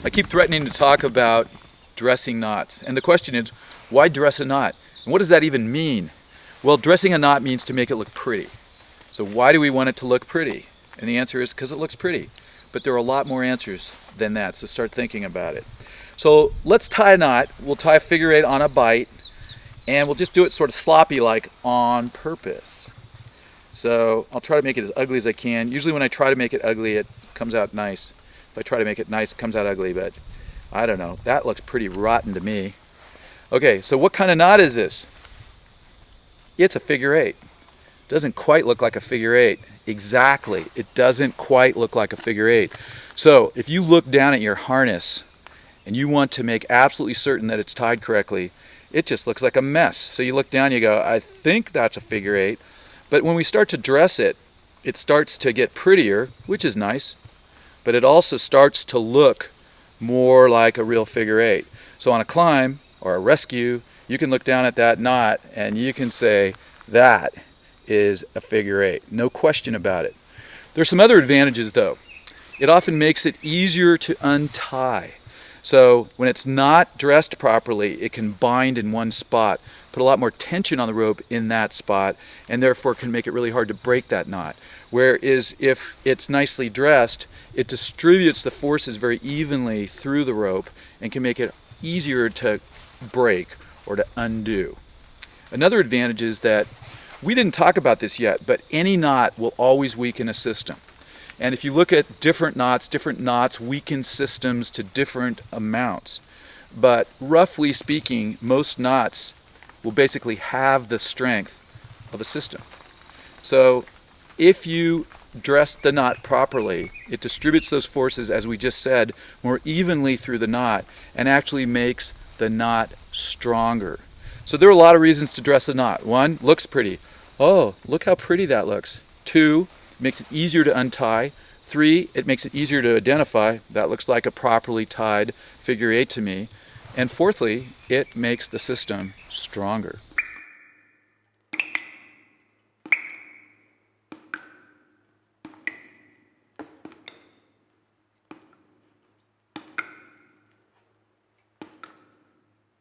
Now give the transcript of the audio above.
I keep threatening to talk about dressing knots, and the question is, why dress a knot? And what does that even mean? Well, dressing a knot means to make it look pretty. So why do we want it to look pretty? And the answer is because it looks pretty. But there are a lot more answers than that, so start thinking about it. So let's tie a knot. We'll tie a figure eight on a bight, and we'll just do it sort of sloppy, like on purpose. So I'll try to make it as ugly as I can. Usually when I try to make it ugly, it comes out nice. If I try to make it nice, it comes out ugly, but I don't know. That looks pretty rotten to me. Okay, so what kind of knot is this? It's a figure eight. Doesn't quite look like a figure eight. Exactly, it doesn't quite look like a figure eight. So if you look down at your harness and you want to make absolutely certain that it's tied correctly, it just looks like a mess. So you look down, you go, I think that's a figure eight. But when we start to dress it, it starts to get prettier, which is nice, but it also starts to look more like a real figure eight. So on a climb or a rescue, you can look down at that knot and you can say, that is a figure eight. No question about it. There's some other advantages though. It often makes it easier to untie. So when it's not dressed properly, it can bind in one spot, put a lot more tension on the rope in that spot, and therefore can make it really hard to break that knot. Whereas if it's nicely dressed, it distributes the forces very evenly through the rope and can make it easier to break or to undo. Another advantage is that we didn't talk about this yet, but any knot will always weaken a system. And if you look at different knots weaken systems to different amounts. But roughly speaking, most knots will basically have the strength of a system. So if you dress the knot properly, it distributes those forces, as we just said, more evenly through the knot and actually makes the knot stronger. So there are a lot of reasons to dress a knot. One, looks pretty. Oh, look how pretty that looks. Two, makes it easier to untie. Three, it makes it easier to identify. That looks like a properly tied figure eight to me. And fourthly, it makes the system stronger.